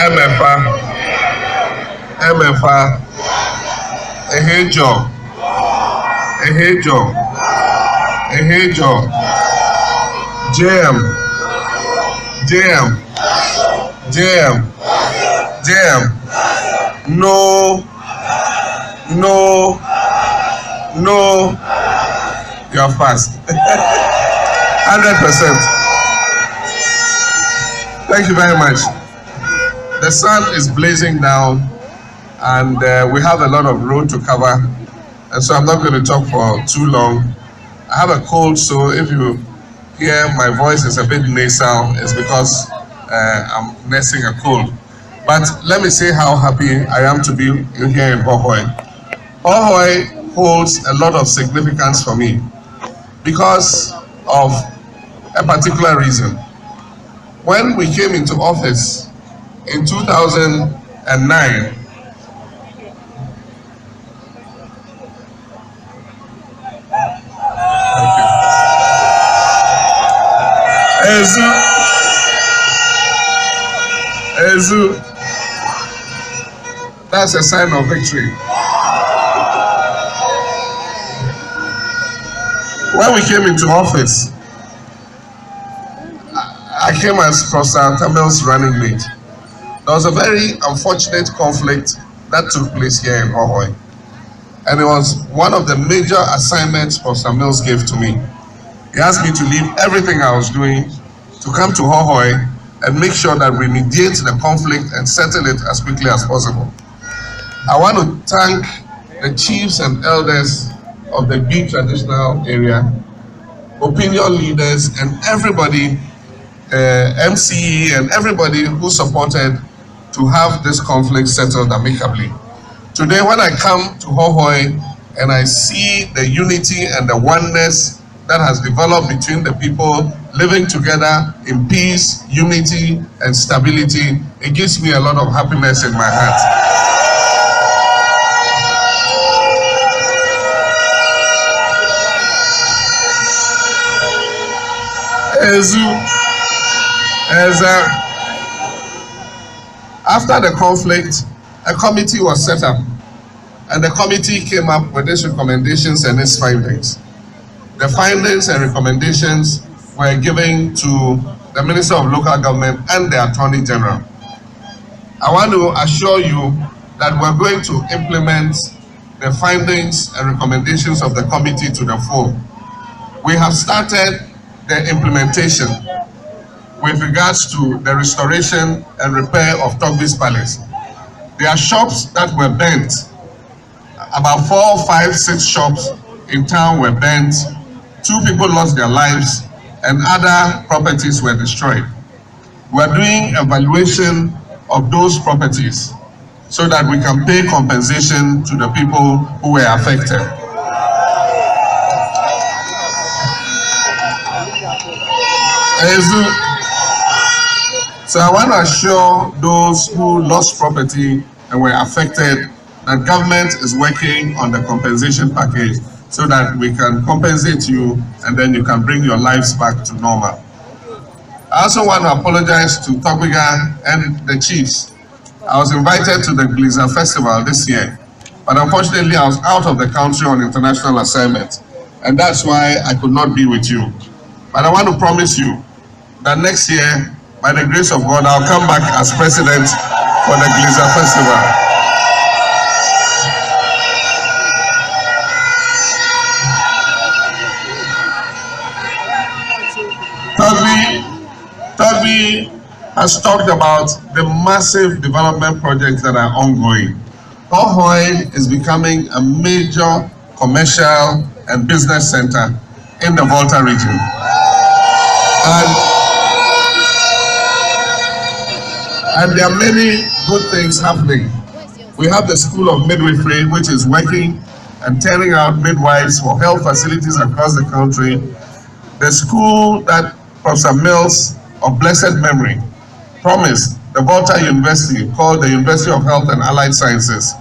MFA, Ehejo, JM, no, you're fast. 100%. Thank you very much. The sun is blazing down, and we have a lot of road to cover, and so I'm not going to talk for too long. I have a cold, so if you hear my voice is a bit nasal, it's because I'm nursing a cold. But let me say how happy I am to be here in Hohoe. Hohoe holds a lot of significance for me because of a particular reason. When we came into office in 2009, Ezu, that's a sign of victory. When we came into office, I came as Professor Tamil's running mate. There was a very unfortunate conflict that took place here in Hohoe. And it was one of the major assignments Professor Mills gave to me. He asked me to leave everything I was doing to come to Hohoe and make sure that we mediate the conflict and settle it as quickly as possible. I want to thank the chiefs and elders of the Bee traditional area, opinion leaders, and everybody, MCE and everybody who supported to have this conflict settled amicably. Today, when I come to Hohoe and I see the unity and the oneness that has developed between the people living together in peace, unity, and stability, it gives me a lot of happiness in my heart. After the conflict, a committee was set up, and the committee came up with its recommendations and its findings. The findings and recommendations were given to the Minister of Local Government and the Attorney General. I want to assure you that we're going to implement the findings and recommendations of the committee to the full. We have started the implementation with regards to the restoration and repair of Togby's Palace. There are shops that were burnt. About 4, 5, 6 shops in town were burnt. 2 people lost their lives and other properties were destroyed. We're doing evaluation of those properties so that we can pay compensation to the people who were affected. So I want to assure those who lost property and were affected that government is working on the compensation package so that we can compensate you and then you can bring your lives back to normal. I also want to apologize to Togbiga and the chiefs. I was invited to the Blizzard Festival this year, but unfortunately I was out of the country on international assignment, and that's why I could not be with you. But I want to promise you that next year, by the grace of God, I'll come back as president for the Blizzard Festival. Togby has talked about the massive development projects that are ongoing. Hohoe is becoming a major commercial and business center in the Volta region. And there are many good things happening. We have the School of Midwifery, which is working and turning out midwives for health facilities across the country. The school that Professor Mills of blessed memory promised, the Volta University, called the University of Health and Allied Sciences,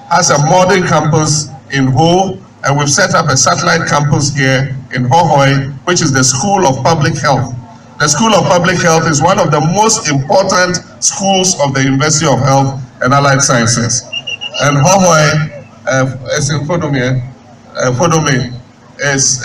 has a modern campus in Hohoe, and we've set up a satellite campus here in Hohoe, which is the School of Public Health, The School of Public Health is one of the most important schools of the University of Health and Allied Sciences. And Hohoe is in Fodome. Fodome is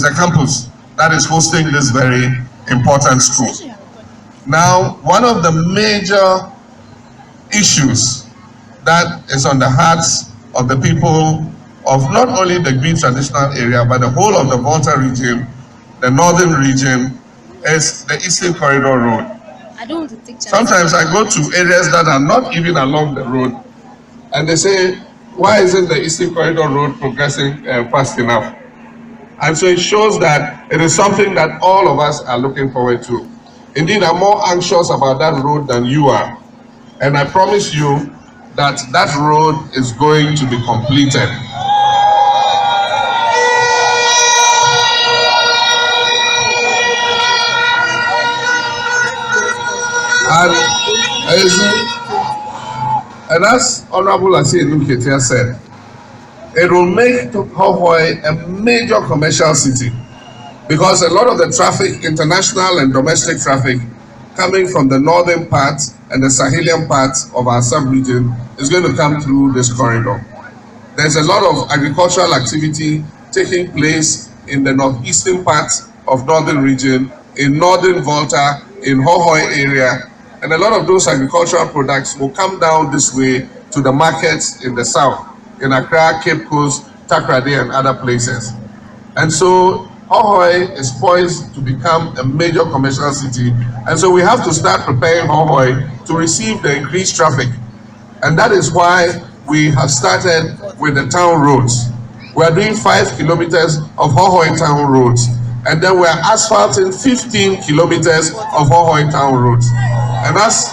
the campus that is hosting this very important school. Now, one of the major issues that is on the hearts of the people of not only the Green traditional area, but the whole of the Volta region, the northern region, is the Eastern Corridor Road. Sometimes I go to areas that are not even along the road, and they say, why isn't the Eastern Corridor Road progressing fast enough? And so it shows that it is something that all of us are looking forward to. Indeed, I'm more anxious about that road than you are. And I promise you that that road is going to be completed. And as Honorable Asiedu Nketia said, it will make Hohoe a major commercial city, because a lot of the traffic, international and domestic traffic, coming from the northern part and the Sahelian part of our sub-region is going to come through this corridor. There's a lot of agricultural activity taking place in the northeastern part of northern region, in northern Volta, in Hohoe area, and a lot of those agricultural products will come down this way to the markets in the south, in Accra, Cape Coast, Takoradi, and other places. And so Hohoe is poised to become a major commercial city, and so we have to start preparing Hohoe to receive the increased traffic. And that is why we have started with the town roads. We are doing 5 kilometers of Hohoe town roads, and then we are asphalting 15 kilometers of Hohoe town roads. And that's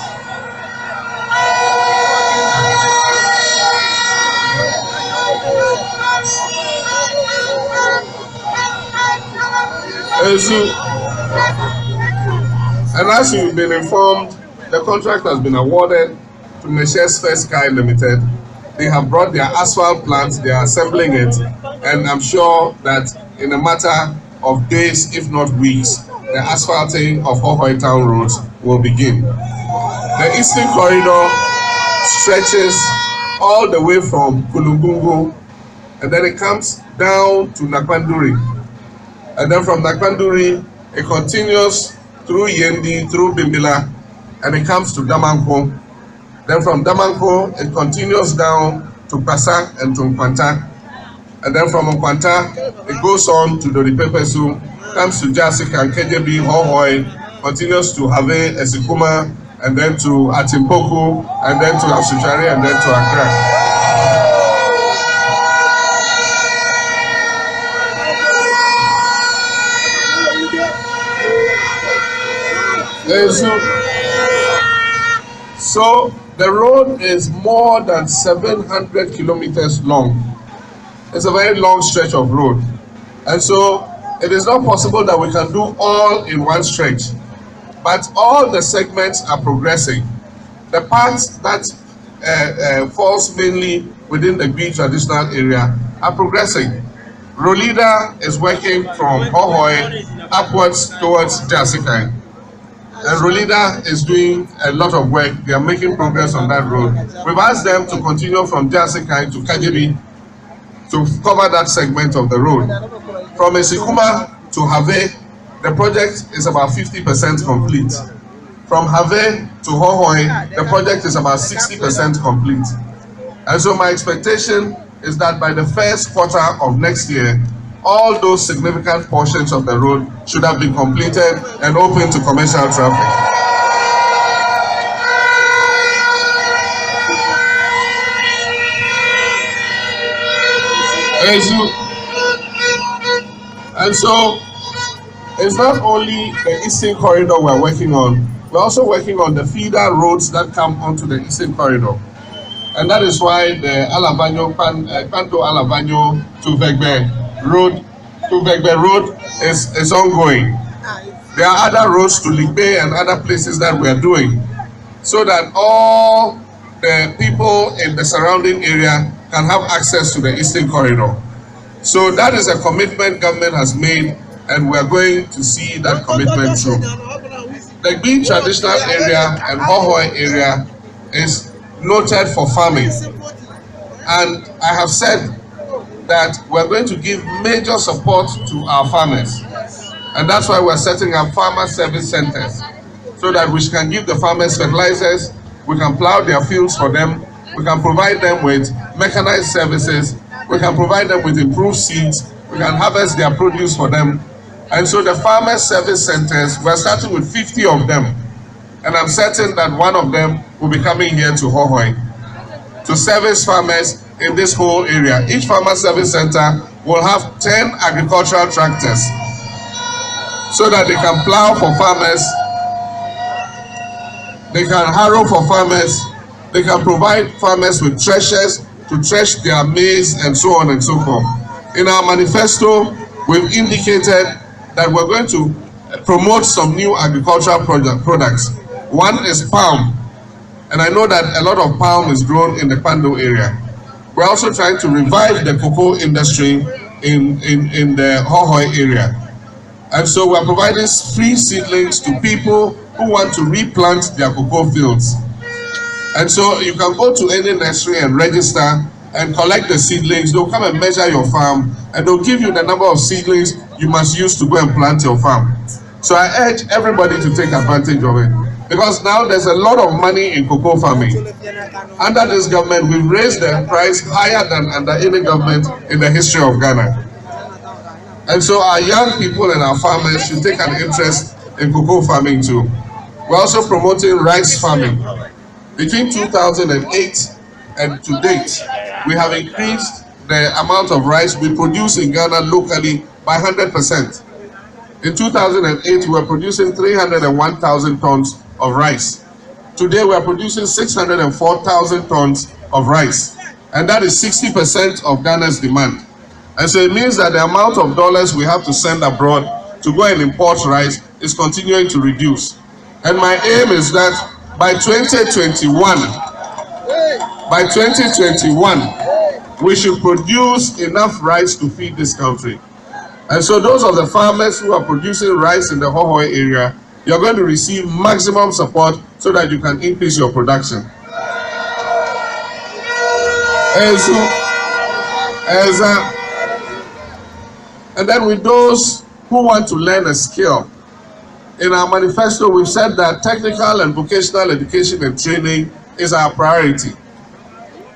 and as you've been informed, the contract has been awarded to Messrs. First Sky Limited. They have brought their asphalt plant, they are assembling it, and I'm sure that in a matter of days, if not weeks, the asphalting of Hohoe town roads will begin. The Eastern Corridor stretches all the way from Kulungungu, and then it comes down to Nakpanduri. And then from Nakpanduri, it continues through Yendi, through Bimbila, and it comes to Damanko. Then from Damanko, it continues down to Pasa and to Nkwanta. And then from Nkwanta, it goes on to Dodipepesu, comes to Jasika and KJB, Hohoe, continues to Have, Esikuma, and then to Atimpoku, and then to Asuchari, and then to Accra. So the road is more than 700 kilometers long. It's a very long stretch of road. And so it is not possible that we can do all in one stretch. But all the segments are progressing. The parts that falls mainly within the Green traditional area are progressing. Rolida is working from Hohoe upwards towards Jasikai. And Rolida is doing a lot of work. They are making progress on that road. We've asked them to continue from Jasikai to Kajebi to cover that segment of the road. From Esikuma to Have, the project is about 50% complete. From Have to Hohoe, the project is about 60% complete. And so my expectation is that by the first quarter of next year, all those significant portions of the road should have been completed and open to commercial traffic. And so it's not only the Eastern Corridor we're working on, we're also working on the feeder roads that come onto the Eastern Corridor. And that is why the Kanto Alabanyo to Vegbe Road is ongoing. There are other roads to Ligbe and other places that we are doing, so that all the people in the surrounding area can have access to the Eastern Corridor. So that is a commitment government has made and we're going to see that commitment through. The Green traditional area and Hohoe area is noted for farming, and I have said that we're going to give major support to our farmers, and that's why we're setting up farmer service centers so that we can give the farmers fertilizers, we can plow their fields for them, we can provide them with mechanized services, we can provide them with improved seeds, we can harvest their produce for them. And so the farmer service centers, we're starting with 50 of them. And I'm certain that one of them will be coming here to Hohoe to service farmers in this whole area. Each farmer service center will have 10 agricultural tractors so that they can plow for farmers, they can harrow for farmers, they can provide farmers with threshers to thresh their maize and so on and so forth. In our manifesto, we've indicated that we're going to promote some new agricultural products. One is palm, and I know that a lot of palm is grown in the Pando area. We're also trying to revive the cocoa industry in the Hohoe area. And so we're providing free seedlings to people who want to replant their cocoa fields. And so you can go to any nursery and register and collect the seedlings. They'll come and measure your farm, and they'll give you the number of seedlings you must use to go and plant your farm. So I urge everybody to take advantage of it, because now there's a lot of money in cocoa farming. Under this government, we've raised the price higher than under any government in the history of Ghana. And so our young people and our farmers should take an interest in cocoa farming too. We're also promoting rice farming. Between 2008 and to date, we have increased the amount of rice we produce in Ghana locally by 100%. In 2008, we were producing 301,000 tons of rice. Today, we are producing 604,000 tons of rice, and that is 60% of Ghana's demand. And so it means that the amount of dollars we have to send abroad to go and import rice is continuing to reduce. And my aim is that by 2021, we should produce enough rice to feed this country. And so those of the farmers who are producing rice in the Hohoe area, you're going to receive maximum support so that you can increase your production. And then with those who want to learn a skill, in our manifesto, we've said that technical and vocational education and training is our priority,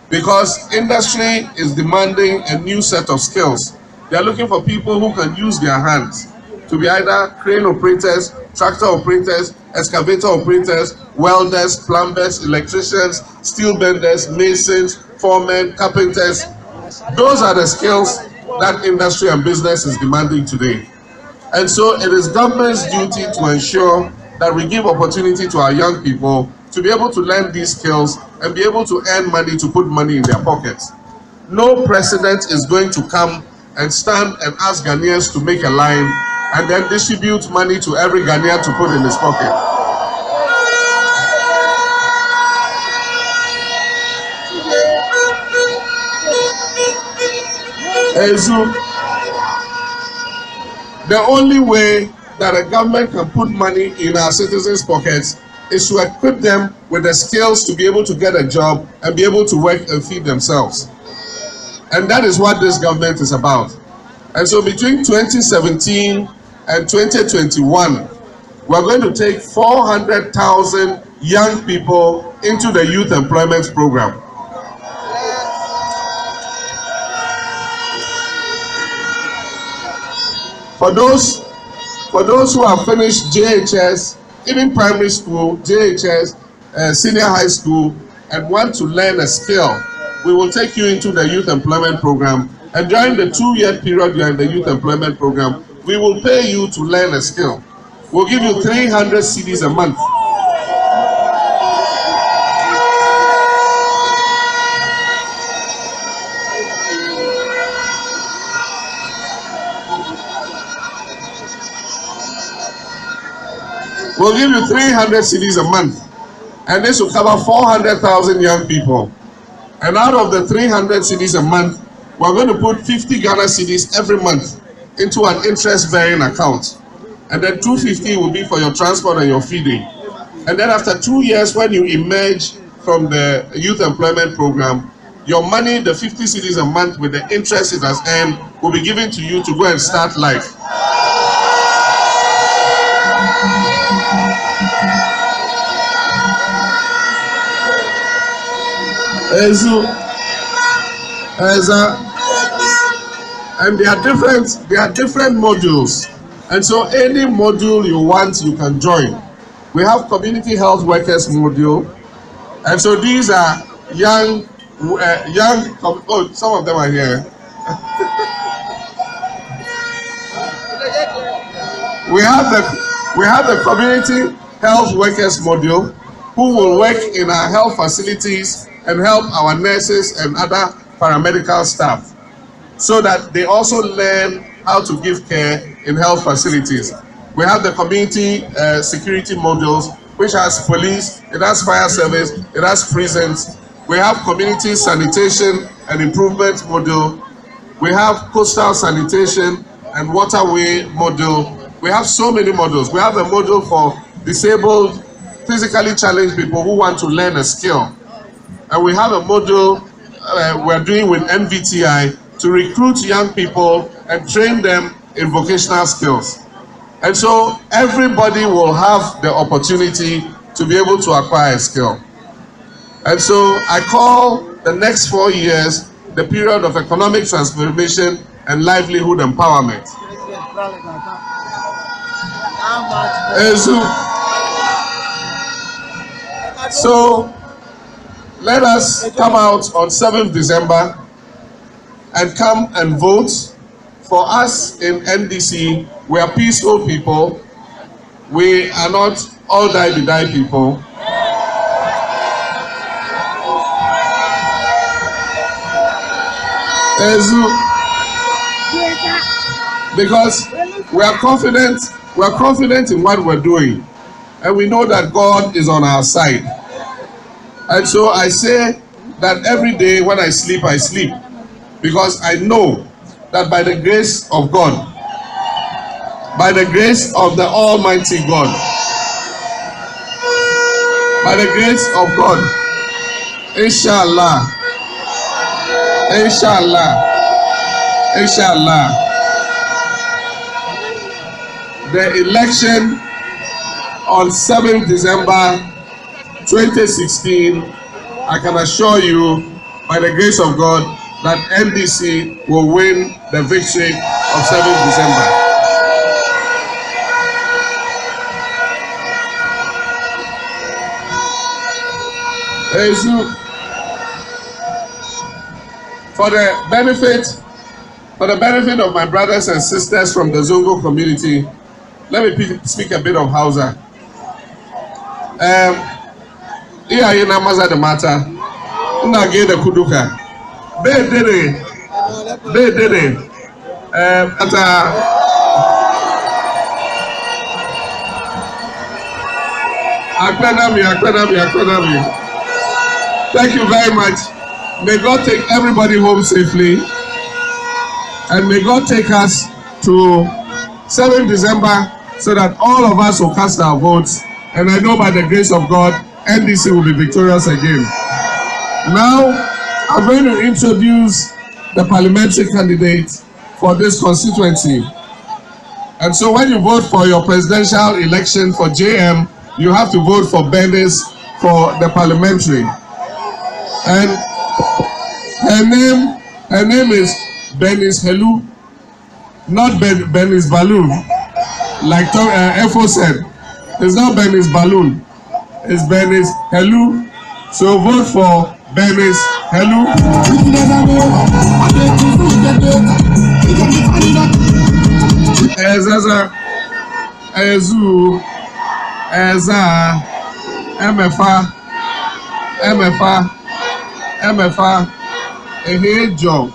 because industry is demanding a new set of skills. They are looking for people who can use their hands to be either crane operators, tractor operators, excavator operators, welders, plumbers, electricians, steel benders, masons, foremen, carpenters. Those are the skills that industry and business is demanding today. And so it is government's duty to ensure that we give opportunity to our young people to be able to learn these skills and be able to earn money to put money in their pockets. No president is going to come and stand and ask Ghanaians to make a line and then distribute money to every Ghanaian to put in his pocket. The only way that a government can put money in our citizens' pockets is to equip them with the skills to be able to get a job and be able to work and feed themselves. And that is what this government is about. And so between 2017 and 2021, we're going to take 400,000 young people into the youth employment program. For those who have finished JHS, even primary school, JHS, senior high school, and want to learn a skill, we will take you into the youth employment program. And during the 2-year period you are in the youth employment program, we will pay you to learn a skill. We'll give you 300 cedis a month. We'll give you 300 cedis a month, and this will cover 400,000 young people. And out of the 300 cedis a month, we're going to put 50 Ghana cedis every month into an interest-bearing account. And then 250 will be for your transport and your feeding. And then after 2 years, when you emerge from the youth employment program, your money, the 50 cedis a month with the interest it has earned, will be given to you to go and start life. And there are different modules. And so any module you want, you can join. We have community health workers module. And so these are young, oh, some of them are here. We have the community health workers module who will work in our health facilities and help our nurses and other paramedical staff so that they also learn how to give care in health facilities. We have the community security modules, which has police, it has fire service, it has prisons. We have community sanitation and improvement module. We have coastal sanitation and waterway module. We have so many modules. We have a module for disabled, physically challenged people who want to learn a skill. And we have a module we're doing with NVTI to recruit young people and train them in vocational skills. And so everybody will have the opportunity to be able to acquire a skill. And so I call the next 4 years the period of economic transformation and livelihood empowerment. So let us come out on 7th December and come and vote. For us in NDC, we are peaceful people. We are not all die people. Because we are confident in what we're doing, and we know that God is on our side. And so I say that every day when I sleep, because I know that by the grace of God, by the grace of the Almighty God, by the grace of God, inshallah, the election on 7th December 2016, I can assure you, by the grace of God, that NDC will win the victory of 7th December. For the benefit of my brothers and sisters from the Zongo community, let me speak a bit of Hausa. Iya yana maza da mata, ina gaida kuduka. Bai dare, Akpenami. Thank you very much. May God take everybody home safely, and may God take us to 7th December so that all of us will cast our votes. And I know by the grace of God, NDC will be victorious again. Now, I'm going to introduce the parliamentary candidates for this constituency. And so when you vote for your presidential election for JM, you have to vote for Benis for the parliamentary. And her name is Benis Helu, not Benis Balloon, like Efo said. It's not Benis Balloon, it's Benis Helu. So vote for Benis Helu. Ezaza, Ezu, Eza, MFA, Ehejo.